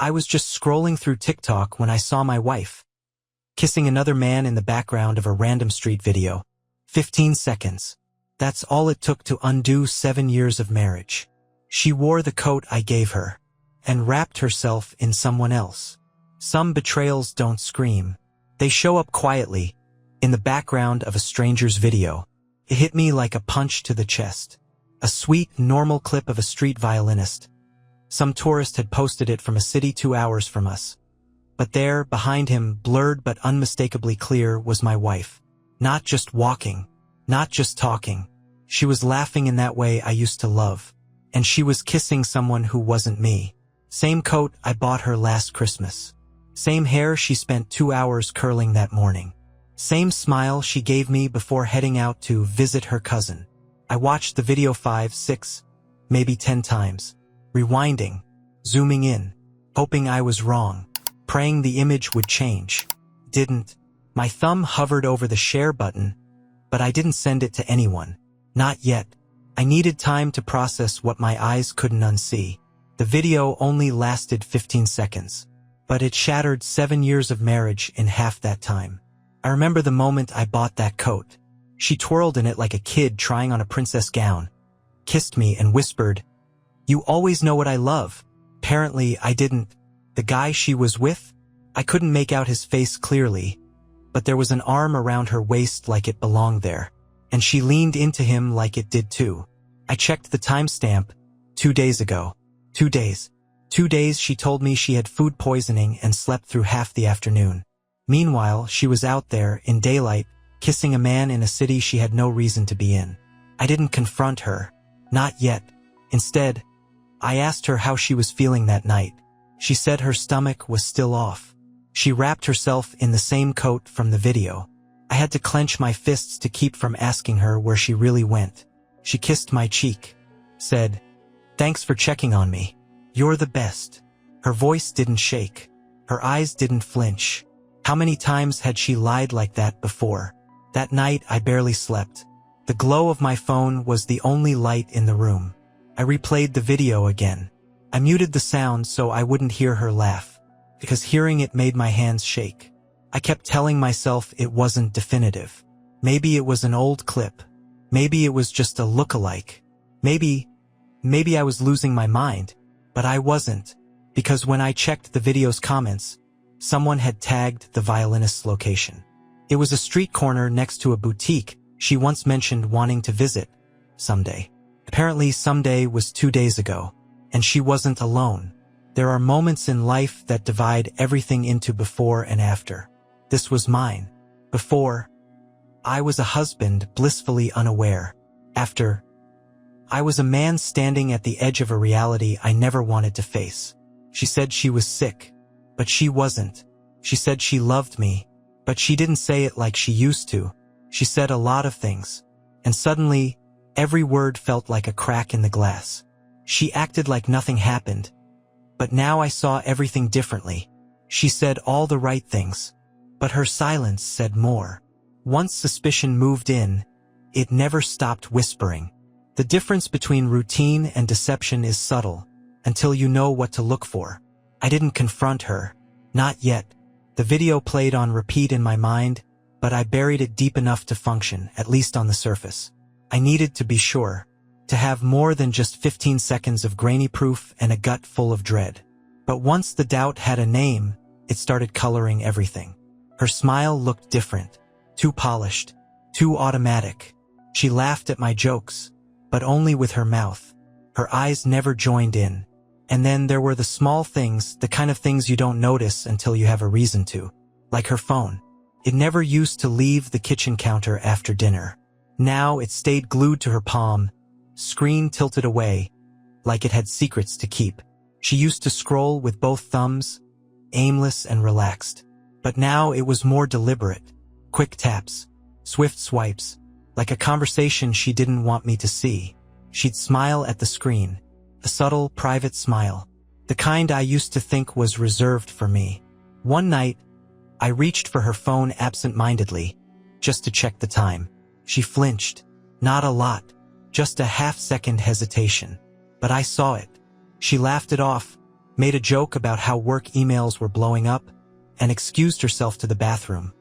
I was just scrolling through TikTok when I saw my wife kissing another man in the background of a random street video. 15 seconds. That's all it took to undo 7 years of marriage. She wore the coat I gave her and wrapped herself in someone else. Some betrayals don't scream. They show up quietly in the background of a stranger's video. It hit me like a punch to the chest. A sweet, normal clip of a street violinist. Some tourist had posted it from a city 2 hours from us. But there, behind him, blurred but unmistakably clear, was my wife. Not just walking, not just talking. She was laughing in that way I used to love. And she was kissing someone who wasn't me. Same coat I bought her last Christmas. Same hair she spent 2 hours curling that morning. Same smile she gave me before heading out to visit her cousin. I watched the video 5, 6, maybe 10 times. Rewinding, zooming in, hoping I was wrong, praying the image would change. Didn't. My thumb hovered over the share button, but I didn't send it to anyone. Not yet. I needed time to process what my eyes couldn't unsee. The video only lasted 15 seconds, but it shattered 7 years of marriage in half that time. I remember the moment I bought that coat. She twirled in it like a kid trying on a princess gown, kissed me and whispered, "You always know what I love." Apparently, I didn't. The guy she was with? I couldn't make out his face clearly, but there was an arm around her waist like it belonged there, and she leaned into him like it did too. I checked the timestamp. 2 days ago. 2 days. 2 days she told me she had food poisoning and slept through half the afternoon. Meanwhile, she was out there, in daylight, kissing a man in a city she had no reason to be in. I didn't confront her. Not yet. Instead, I asked her how she was feeling that night. She said her stomach was still off. She wrapped herself in the same coat from the video. I had to clench my fists to keep from asking her where she really went. She kissed my cheek, said, "Thanks for checking on me. You're the best." Her voice didn't shake. Her eyes didn't flinch. How many times had she lied like that before? That night I barely slept. The glow of my phone was the only light in the room. I replayed the video again. I muted the sound so I wouldn't hear her laugh, because hearing it made my hands shake. I kept telling myself it wasn't definitive. Maybe it was an old clip. Maybe it was just a look-alike. Maybe I was losing my mind. But I wasn't, because when I checked the video's comments, someone had tagged the violinist's location. It was a street corner next to a boutique she once mentioned wanting to visit someday. Apparently someday was 2 days ago, and she wasn't alone. There are moments in life that divide everything into before and after. This was mine. Before, I was a husband blissfully unaware. After, I was a man standing at the edge of a reality I never wanted to face. She said she was sick, but she wasn't. She said she loved me, but she didn't say it like she used to. She said a lot of things, and suddenly, every word felt like a crack in the glass. She acted like nothing happened, but now I saw everything differently. She said all the right things, but her silence said more. Once suspicion moved in, it never stopped whispering. The difference between routine and deception is subtle, until you know what to look for. I didn't confront her. Not yet. The video played on repeat in my mind, but I buried it deep enough to function, at least on the surface. I needed to be sure, to have more than just 15 seconds of grainy proof and a gut full of dread. But once the doubt had a name, it started coloring everything. Her smile looked different, too polished, too automatic. She laughed at my jokes, but only with her mouth. Her eyes never joined in. And then there were the small things, the kind of things you don't notice until you have a reason to. Like her phone. It never used to leave the kitchen counter after dinner. Now it stayed glued to her palm, screen tilted away, like it had secrets to keep. She used to scroll with both thumbs, aimless and relaxed. But now it was more deliberate. Quick taps, swift swipes, like a conversation she didn't want me to see. She'd smile at the screen, a subtle, private smile, the kind I used to think was reserved for me. One night, I reached for her phone absent-mindedly, just to check the time. She flinched. Not a lot, just a half-second hesitation. But I saw it. She laughed it off, made a joke about how work emails were blowing up, and excused herself to the bathroom.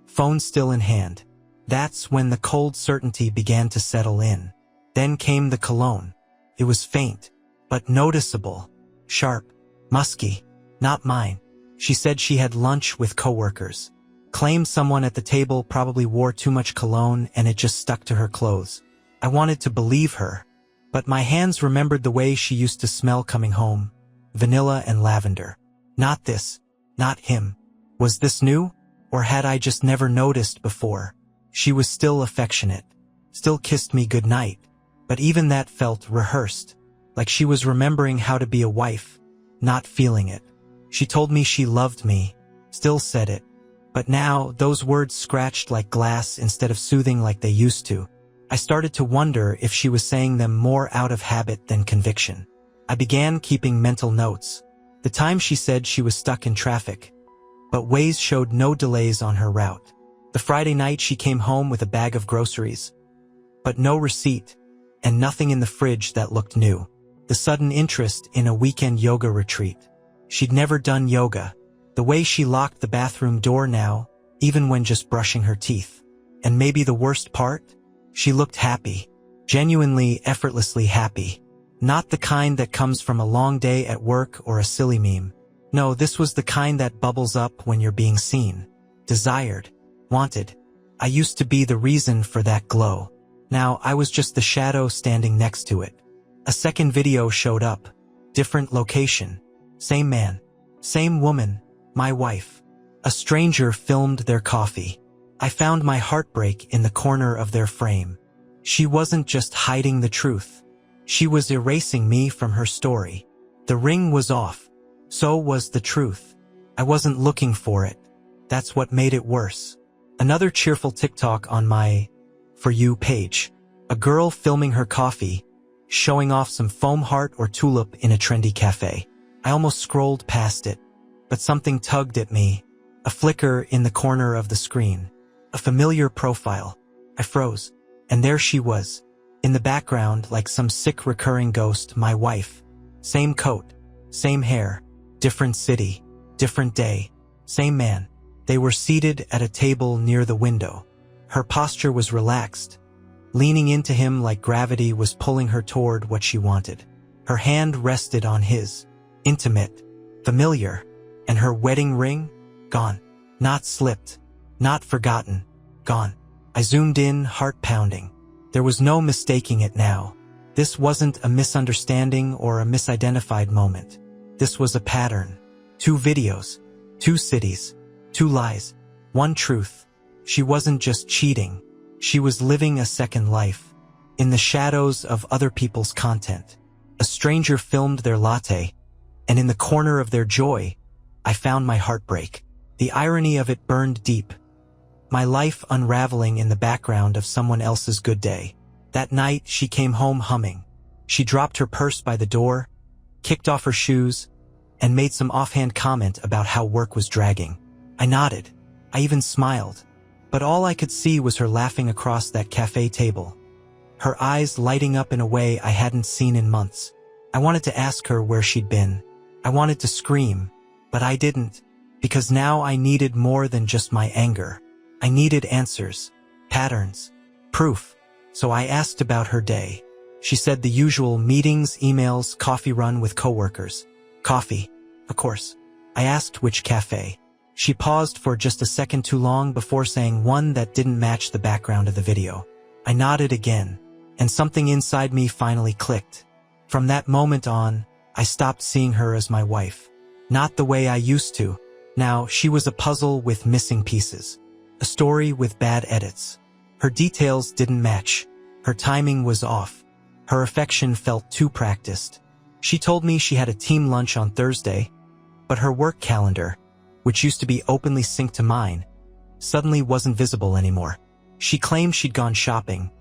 Phone still in hand. That's when the cold certainty began to settle in. Then came the cologne. It was faint, but noticeable, sharp, musky, not mine. She said she had lunch with coworkers. Claimed someone at the table probably wore too much cologne and it just stuck to her clothes. I wanted to believe her, but my hands remembered the way she used to smell coming home. Vanilla and lavender. Not this, not him. Was this new, or had I just never noticed before? She was still affectionate, still kissed me goodnight, but even that felt rehearsed, like she was remembering how to be a wife, not feeling it. She told me she loved me, still said it, but now those words scratched like glass instead of soothing like they used to. I started to wonder if she was saying them more out of habit than conviction. I began keeping mental notes. The time she said she was stuck in traffic, but Waze showed no delays on her route. The Friday night she came home with a bag of groceries, but no receipt, and nothing in the fridge that looked new. The sudden interest in a weekend yoga retreat. She'd never done yoga. The way she locked the bathroom door now, even when just brushing her teeth. And maybe the worst part? She looked happy. Genuinely, effortlessly happy. Not the kind that comes from a long day at work or a silly meme. No, this was the kind that bubbles up when you're being seen, desired, wanted. I used to be the reason for that glow. Now I was just the shadow standing next to it. A second video showed up. Different location. Same man. Same woman. My wife. A stranger filmed their coffee. I found my heartbreak in the corner of their frame. She wasn't just hiding the truth. She was erasing me from her story. The ring was off. So was the truth. I wasn't looking for it. That's what made it worse. Another cheerful TikTok on my For You page. A girl filming her coffee, showing off some foam heart or tulip in a trendy cafe. I almost scrolled past it, but something tugged at me. A flicker in the corner of the screen. A familiar profile. I froze. And there she was. In the background, like some sick recurring ghost, my wife. Same coat. Same hair. Different city. Different day. Same man. They were seated at a table near the window. Her posture was relaxed, leaning into him like gravity was pulling her toward what she wanted. Her hand rested on his. Intimate. Familiar. And her wedding ring? Gone. Not slipped. Not forgotten. Gone. I zoomed in, heart pounding. There was no mistaking it now. This wasn't a misunderstanding or a misidentified moment. This was a pattern. 2 videos. 2 cities. 2 lies. 1 truth. She wasn't just cheating. She was living a second life. In the shadows of other people's content. A stranger filmed their latte, and in the corner of their joy, I found my heartbreak. The irony of it burned deep. My life unraveling in the background of someone else's good day. That night, she came home humming. She dropped her purse by the door, kicked off her shoes, and made some offhand comment about how work was dragging. I nodded. I even smiled. But all I could see was her laughing across that cafe table. Her eyes lighting up in a way I hadn't seen in months. I wanted to ask her where she'd been. I wanted to scream, but I didn't, because now I needed more than just my anger. I needed answers, patterns, proof. So I asked about her day. She said the usual meetings, emails, coffee run with coworkers. Coffee, of course. I asked which cafe. She paused for just a second too long before saying one that didn't match the background of the video. I nodded again, and something inside me finally clicked. From that moment on, I stopped seeing her as my wife. Not the way I used to. Now, she was a puzzle with missing pieces. A story with bad edits. Her details didn't match. Her timing was off. Her affection felt too practiced. She told me she had a team lunch on Thursday, but her work calendar, which used to be openly synced to mine, suddenly wasn't visible anymore. She claimed she'd gone shopping,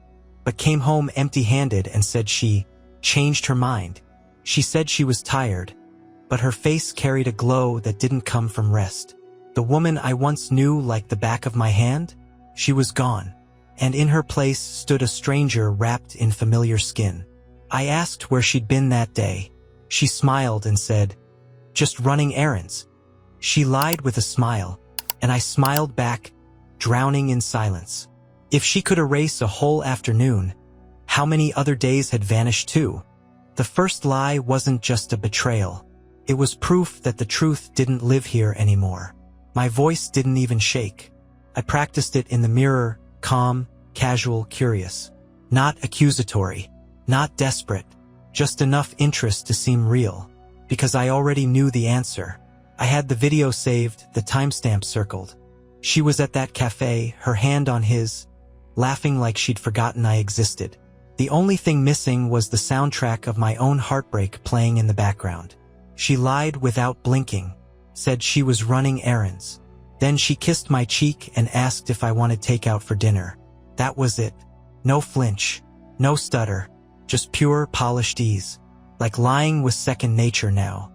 but came home empty-handed and said she changed her mind. She said she was tired, but her face carried a glow that didn't come from rest. The woman I once knew like the back of my hand, she was gone, and in her place stood a stranger wrapped in familiar skin. I asked where she'd been that day. She smiled and said, just running errands. She lied with a smile, and I smiled back, drowning in silence. If she could erase a whole afternoon, how many other days had vanished too? The first lie wasn't just a betrayal. It was proof that the truth didn't live here anymore. My voice didn't even shake. I practiced it in the mirror, calm, casual, curious. Not accusatory, not desperate, just enough interest to seem real. Because I already knew the answer. I had the video saved, the timestamp circled. She was at that cafe, her hand on his, laughing like she'd forgotten I existed. The only thing missing was the soundtrack of my own heartbreak playing in the background. She lied without blinking, said she was running errands. Then she kissed my cheek and asked if I wanted takeout for dinner. That was it. No flinch, no stutter, just pure polished ease. Like lying was second nature now.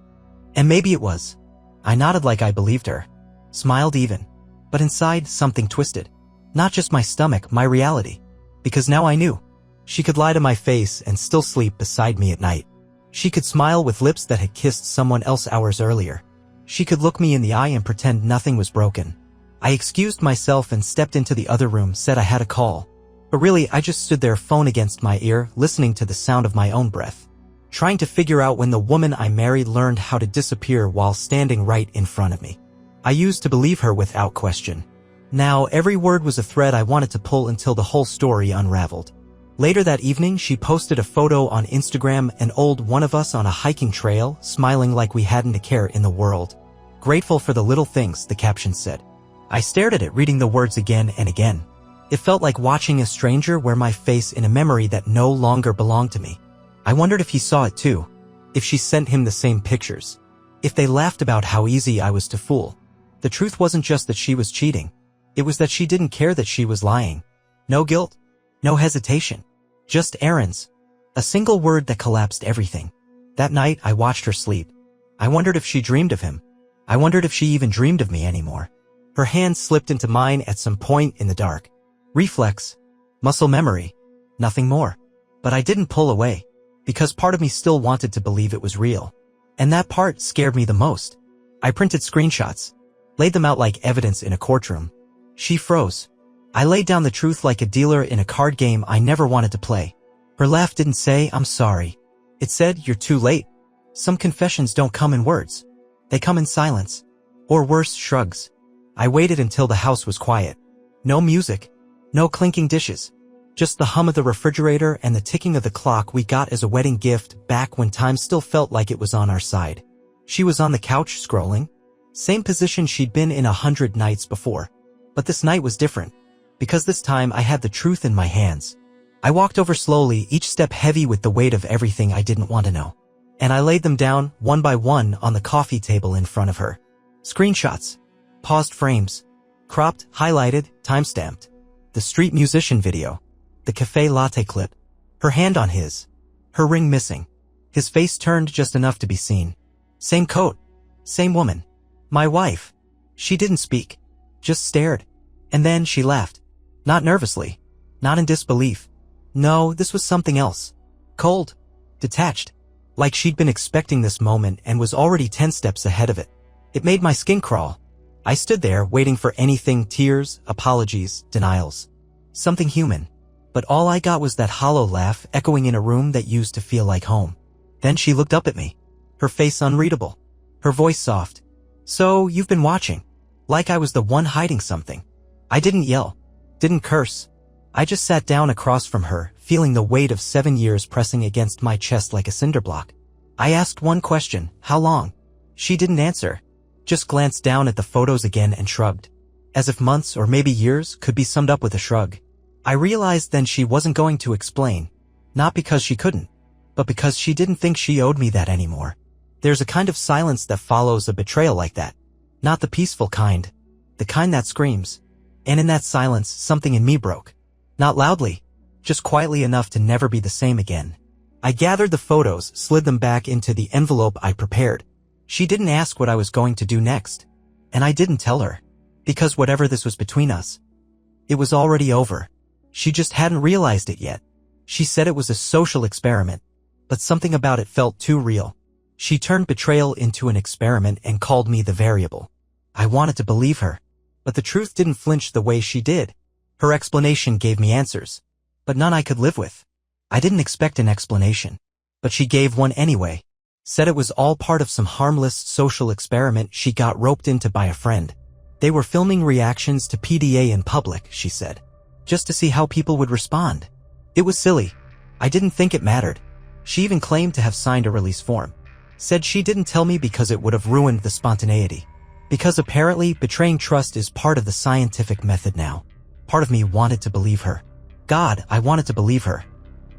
And maybe it was. I nodded like I believed her, smiled even. But inside, something twisted. Not just my stomach, my reality. Because now I knew. She could lie to my face and still sleep beside me at night. She could smile with lips that had kissed someone else hours earlier. She could look me in the eye and pretend nothing was broken. I excused myself and stepped into the other room, said I had a call. But really, I just stood there, phone against my ear, listening to the sound of my own breath. Trying to figure out when the woman I married learned how to disappear while standing right in front of me. I used to believe her without question. Now, every word was a thread I wanted to pull until the whole story unraveled. Later that evening, she posted a photo on Instagram, an old one of us on a hiking trail, smiling like we hadn't a care in the world. Grateful for the little things, the caption said. I stared at it, reading the words again and again. It felt like watching a stranger wear my face in a memory that no longer belonged to me. I wondered if he saw it too. If she sent him the same pictures. If they laughed about how easy I was to fool. The truth wasn't just that she was cheating. It was that she didn't care that she was lying. No guilt. No hesitation. Just errands. A single word that collapsed everything. That night, I watched her sleep. I wondered if she dreamed of him. I wondered if she even dreamed of me anymore. Her hand slipped into mine at some point in the dark. Reflex. Muscle memory. Nothing more. But I didn't pull away. Because part of me still wanted to believe it was real. And that part scared me the most. I printed screenshots. Laid them out like evidence in a courtroom. She froze. I laid down the truth like a dealer in a card game I never wanted to play. Her laugh didn't say, "I'm sorry." It said, "You're too late." Some confessions don't come in words. They come in silence. Or worse, shrugs. I waited until the house was quiet. No music. No clinking dishes. Just the hum of the refrigerator and the ticking of the clock we got as a wedding gift back when time still felt like it was on our side. She was on the couch scrolling. Same position she'd been in 100 nights before. But this night was different. Because this time I had the truth in my hands. I walked over slowly, each step heavy with the weight of everything I didn't want to know. And I laid them down, one by one, on the coffee table in front of her. Screenshots. Paused frames. Cropped, highlighted, timestamped. The street musician video. The cafe latte clip. Her hand on his. Her ring missing. His face turned just enough to be seen. Same coat. Same woman. My wife. She didn't speak. Just stared. And then she laughed. Not nervously. Not in disbelief. No, this was something else. Cold. Detached. Like she'd been expecting this moment and was already 10 steps ahead of it. It made my skin crawl. I stood there waiting for anything, tears, apologies, denials. Something human. But all I got was that hollow laugh echoing in a room that used to feel like home. Then she looked up at me. Her face unreadable. Her voice soft. "So, you've been watching." Like I was the one hiding something. I didn't yell. Didn't curse. I just sat down across from her, feeling the weight of 7 years pressing against my chest like a cinder block. I asked one question, "How long?" She didn't answer. Just glanced down at the photos again and shrugged. As if months or maybe years could be summed up with a shrug. I realized then she wasn't going to explain. Not because she couldn't, but because she didn't think she owed me that anymore. There's a kind of silence that follows a betrayal like that. Not the peaceful kind. The kind that screams. And in that silence, something in me broke. Not loudly. Just quietly enough to never be the same again. I gathered the photos, slid them back into the envelope I prepared. She didn't ask what I was going to do next. And I didn't tell her. Because whatever this was between us, it was already over. She just hadn't realized it yet. She said it was a social experiment. But something about it felt too real. She turned betrayal into an experiment and called me the variable. I wanted to believe her, but the truth didn't flinch the way she did. Her explanation gave me answers, but none I could live with. I didn't expect an explanation, but she gave one anyway. Said it was all part of some harmless social experiment she got roped into by a friend. They were filming reactions to PDA in public, she said, just to see how people would respond. It was silly. I didn't think it mattered. She even claimed to have signed a release form. Said she didn't tell me because it would have ruined the spontaneity. Because apparently betraying trust is part of the scientific method now. Part of me wanted to believe her. God, I wanted to believe her.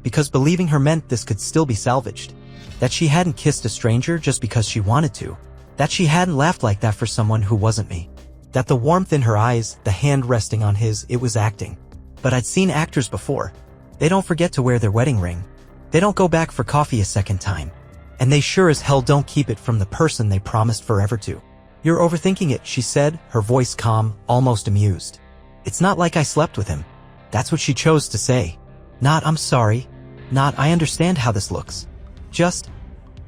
Because believing her meant this could still be salvaged. That she hadn't kissed a stranger just because she wanted to. That she hadn't laughed like that for someone who wasn't me. That the warmth in her eyes, the hand resting on his, it was acting. But I'd seen actors before. They don't forget to wear their wedding ring. They don't go back for coffee a second time. And they sure as hell don't keep it from the person they promised forever to. You're overthinking it, she said, her voice calm, almost amused. It's not like I slept with him. That's what she chose to say. Not, I'm sorry. Not, I understand how this looks. Just,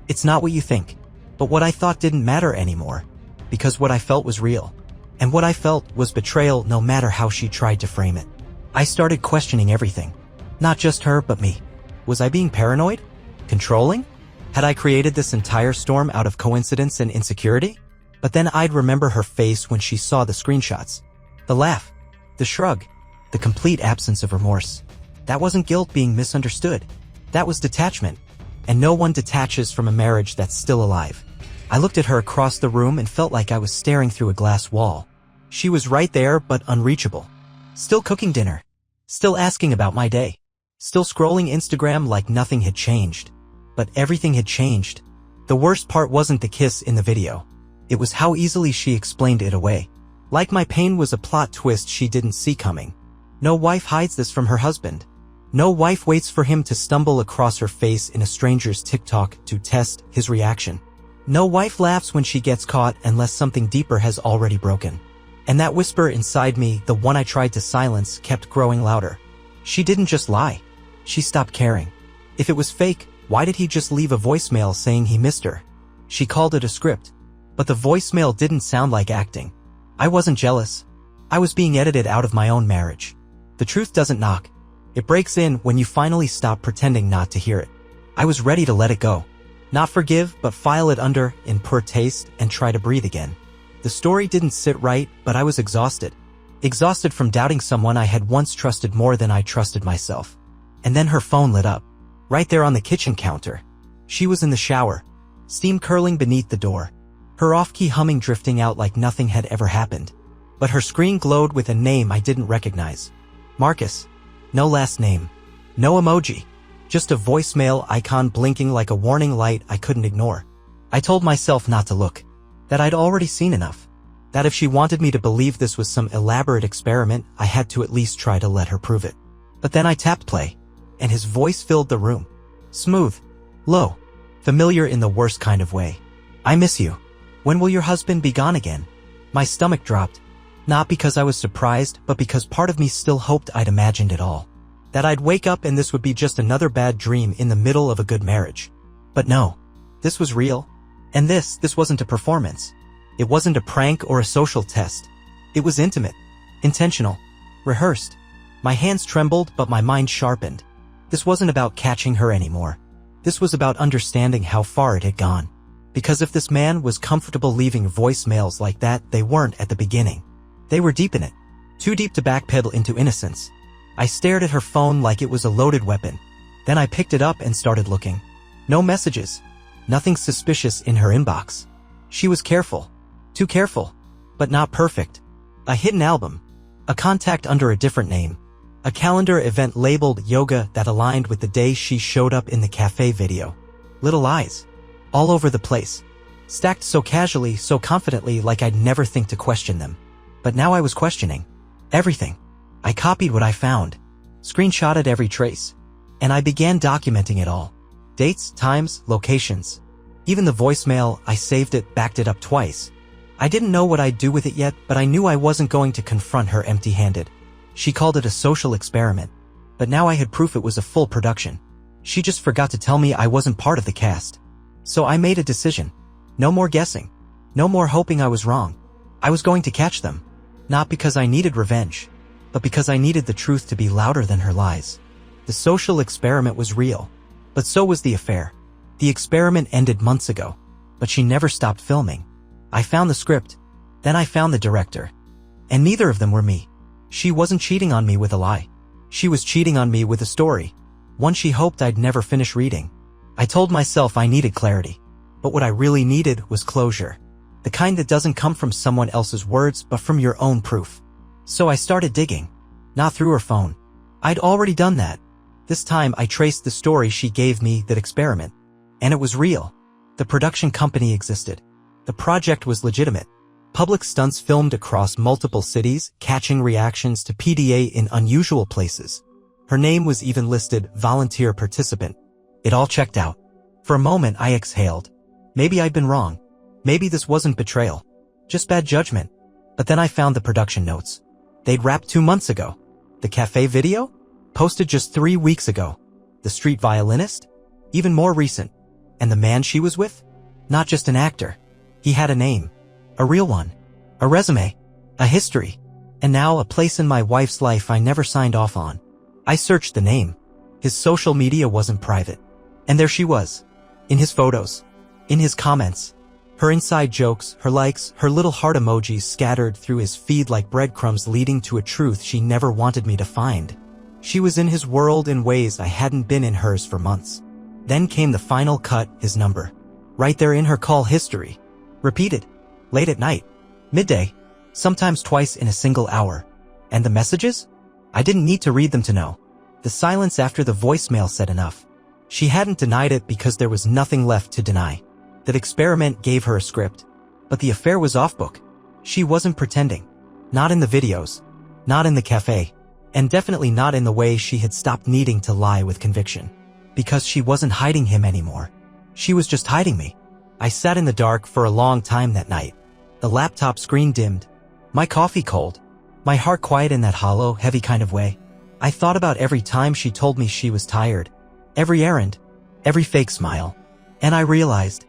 it's not what you think. But what I thought didn't matter anymore. Because what I felt was real. And what I felt was betrayal no matter how she tried to frame it. I started questioning everything. Not just her, but me. Was I being paranoid? Controlling? Had I created this entire storm out of coincidence and insecurity? But then I'd remember her face when she saw the screenshots. The laugh. The shrug. The complete absence of remorse. That wasn't guilt being misunderstood. That was detachment. And no one detaches from a marriage that's still alive. I looked at her across the room and felt like I was staring through a glass wall. She was right there, but unreachable. Still cooking dinner. Still asking about my day. Still scrolling Instagram like nothing had changed. But everything had changed. The worst part wasn't the kiss in the video. It was how easily she explained it away. Like my pain was a plot twist she didn't see coming. No wife hides this from her husband. No wife waits for him to stumble across her face in a stranger's TikTok to test his reaction. No wife laughs when she gets caught unless something deeper has already broken. And that whisper inside me, the one I tried to silence, kept growing louder. She didn't just lie. She stopped caring. If it was fake, why did he just leave a voicemail saying he missed her? She called it a script. But the voicemail didn't sound like acting. I wasn't jealous. I was being edited out of my own marriage. The truth doesn't knock. It breaks in when you finally stop pretending not to hear it. I was ready to let it go. Not forgive, but file it under in poor taste and try to breathe again. The story didn't sit right, but I was exhausted. Exhausted from doubting someone I had once trusted more than I trusted myself. And then her phone lit up. Right there on the kitchen counter. She was in the shower. Steam curling beneath the door. Her off-key humming drifting out like nothing had ever happened. But her screen glowed with a name I didn't recognize. Marcus. No last name. No emoji. Just a voicemail icon blinking like a warning light I couldn't ignore. I told myself not to look. That I'd already seen enough. That if she wanted me to believe this was some elaborate experiment, I had to at least try to let her prove it. But then I tapped play. And his voice filled the room. Smooth. Low. Familiar in the worst kind of way. I miss you. When will your husband be gone again? My stomach dropped. Not because I was surprised, but because part of me still hoped I'd imagined it all. That I'd wake up and this would be just another bad dream in the middle of a good marriage. But no. This was real. And this wasn't a performance. It wasn't a prank or a social test. It was intimate. Intentional. Rehearsed. My hands trembled, but my mind sharpened. This wasn't about catching her anymore. This was about understanding how far it had gone. Because if this man was comfortable leaving voicemails like that, they weren't at the beginning. They were deep in it. Too deep to backpedal into innocence. I stared at her phone like it was a loaded weapon. Then I picked it up and started looking. No messages. Nothing suspicious in her inbox. She was careful. Too careful. But not perfect. A hidden album. A contact under a different name. A calendar event labeled yoga that aligned with the day she showed up in the cafe video. Little eyes. All over the place. Stacked so casually, so confidently like I'd never think to question them. But now I was questioning. Everything. I copied what I found. Screenshotted every trace. And I began documenting it all. Dates, times, locations. Even the voicemail, I saved it, backed it up twice. I didn't know what I'd do with it yet, but I knew I wasn't going to confront her empty-handed. She called it a social experiment. But now I had proof it was a full production. She just forgot to tell me I wasn't part of the cast. So I made a decision. No more guessing. No more hoping I was wrong. I was going to catch them. Not because I needed revenge, but because I needed the truth to be louder than her lies. The social experiment was real, but so was the affair. The experiment ended months ago, but she never stopped filming. I found the script, then I found the director. And neither of them were me. She wasn't cheating on me with a lie. She was cheating on me with a story, one she hoped I'd never finish reading. I told myself I needed clarity, but what I really needed was closure. The kind that doesn't come from someone else's words but from your own proof. So I started digging. Not through her phone. I'd already done that. This time I traced the story she gave me, that experiment. And it was real. The production company existed. The project was legitimate. Public stunts filmed across multiple cities, catching reactions to PDA in unusual places. Her name was even listed, volunteer participant. It all checked out. For a moment I exhaled. Maybe I'd been wrong. Maybe this wasn't betrayal. Just bad judgment. But then I found the production notes. They'd wrapped 2 months ago. The cafe video? Posted just 3 weeks ago. The street violinist? Even more recent. And the man she was with? Not just an actor. He had a name. A real one. A resume. A history. And now a place in my wife's life I never signed off on. I searched the name. His social media wasn't private. And there she was. In his photos. In his comments. Her inside jokes, her likes, her little heart emojis scattered through his feed like breadcrumbs leading to a truth she never wanted me to find. She was in his world in ways I hadn't been in hers for months. Then came the final cut, his number. Right there in her call history. Repeated. Late at night. Midday. Sometimes twice in a single hour. And the messages? I didn't need to read them to know. The silence after the voicemail said enough. She hadn't denied it because there was nothing left to deny. That experiment gave her a script. But the affair was off book. She wasn't pretending. Not in the videos. Not in the cafe. And definitely not in the way she had stopped needing to lie with conviction. Because she wasn't hiding him anymore. She was just hiding me. I sat in the dark for a long time that night. The laptop screen dimmed. My coffee cold. My heart quiet in that hollow, heavy kind of way. I thought about every time she told me she was tired. Every errand. Every fake smile. And I realized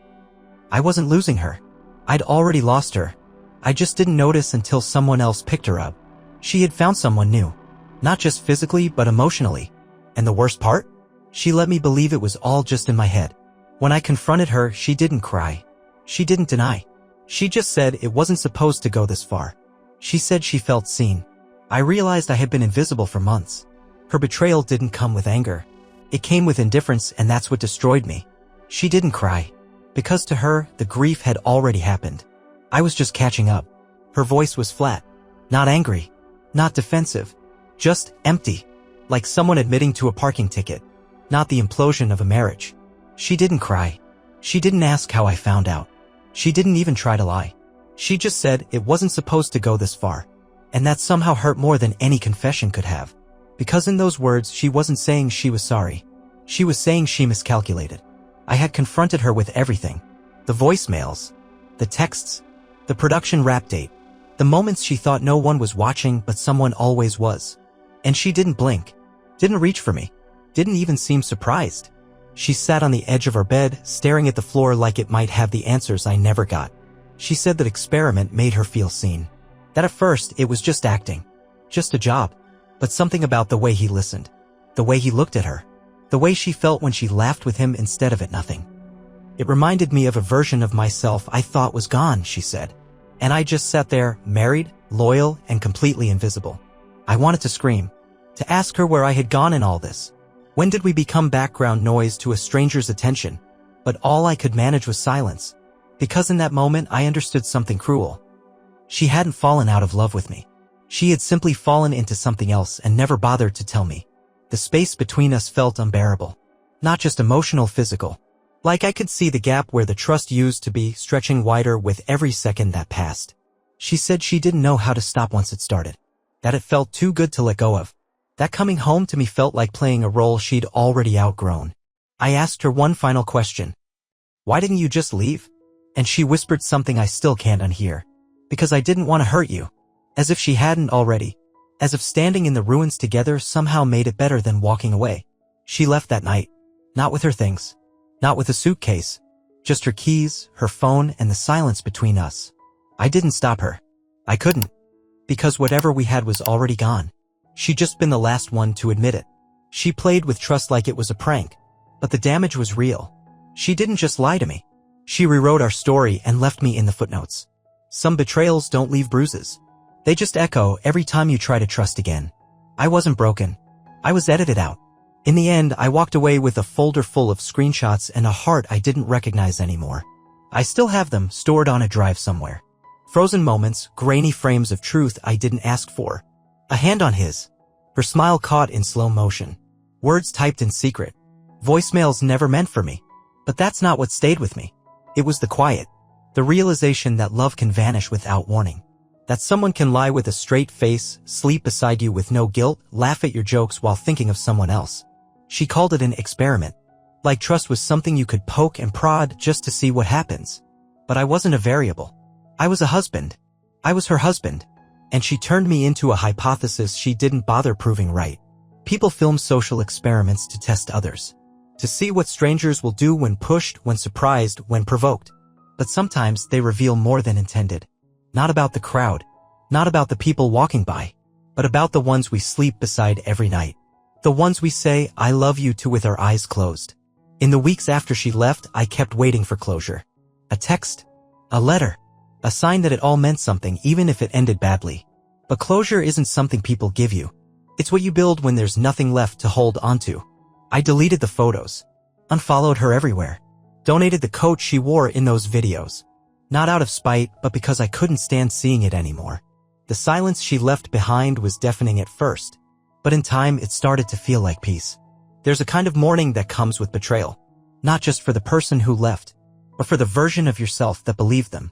I wasn't losing her. I'd already lost her. I just didn't notice until someone else picked her up. She had found someone new. Not just physically, but emotionally. And the worst part? She let me believe it was all just in my head. When I confronted her, she didn't cry. She didn't deny. She just said it wasn't supposed to go this far. She said she felt seen. I realized I had been invisible for months. Her betrayal didn't come with anger. It came with indifference, and that's what destroyed me. She didn't cry. Because to her, the grief had already happened. I was just catching up. Her voice was flat. Not angry. Not defensive. Just empty. Like someone admitting to a parking ticket. Not the implosion of a marriage. She didn't cry. She didn't ask how I found out. She didn't even try to lie. She just said it wasn't supposed to go this far. And that somehow hurt more than any confession could have. Because in those words, she wasn't saying she was sorry. She was saying she miscalculated. I had confronted her with everything. The voicemails. The texts. The production wrap date. The moments she thought no one was watching but someone always was. And she didn't blink. Didn't reach for me. Didn't even seem surprised. She sat on the edge of her bed, staring at the floor like it might have the answers I never got. She said that experiment made her feel seen. That at first it was just acting. Just a job. But something about the way he listened. The way he looked at her. The way she felt when she laughed with him instead of at nothing. It reminded me of a version of myself I thought was gone, she said. And I just sat there, married, loyal, and completely invisible. I wanted to scream. To ask her where I had gone in all this. When did we become background noise to a stranger's attention? But all I could manage was silence. Because in that moment I understood something cruel. She hadn't fallen out of love with me. She had simply fallen into something else and never bothered to tell me. The space between us felt unbearable. Not just emotional, physical. Like I could see the gap where the trust used to be stretching wider with every second that passed. She said she didn't know how to stop once it started. That it felt too good to let go of. That coming home to me felt like playing a role she'd already outgrown. I asked her one final question. Why didn't you just leave? And she whispered something I still can't unhear. Because I didn't want to hurt you. As if she hadn't already. As if standing in the ruins together somehow made it better than walking away. She left that night. Not with her things. Not with a suitcase. Just her keys, her phone, and the silence between us. I didn't stop her. I couldn't. Because whatever we had was already gone. She'd just been the last one to admit it. She played with trust like it was a prank. But the damage was real. She didn't just lie to me. She rewrote our story and left me in the footnotes. Some betrayals don't leave bruises. They just echo every time you try to trust again. I wasn't broken. I was edited out. In the end, I walked away with a folder full of screenshots and a heart I didn't recognize anymore. I still have them stored on a drive somewhere. Frozen moments, grainy frames of truth I didn't ask for. A hand on his. Her smile caught in slow motion. Words typed in secret. Voicemails never meant for me. But that's not what stayed with me. It was the quiet. The realization that love can vanish without warning. That someone can lie with a straight face, sleep beside you with no guilt, laugh at your jokes while thinking of someone else. She called it an experiment. Like trust was something you could poke and prod just to see what happens. But I wasn't a variable. I was a husband. I was her husband. And she turned me into a hypothesis she didn't bother proving right. People film social experiments to test others. To see what strangers will do when pushed, when surprised, when provoked. But sometimes they reveal more than intended. Not about the crowd. Not about the people walking by. But about the ones we sleep beside every night. The ones we say, I love you to with our eyes closed. In the weeks after she left, I kept waiting for closure. A text. A letter. A sign that it all meant something even if it ended badly. But closure isn't something people give you. It's what you build when there's nothing left to hold onto. I deleted the photos. Unfollowed her everywhere. Donated the coat she wore in those videos. Not out of spite, but because I couldn't stand seeing it anymore. The silence she left behind was deafening at first. But in time, it started to feel like peace. There's a kind of mourning that comes with betrayal. Not just for the person who left, but for the version of yourself that believed them.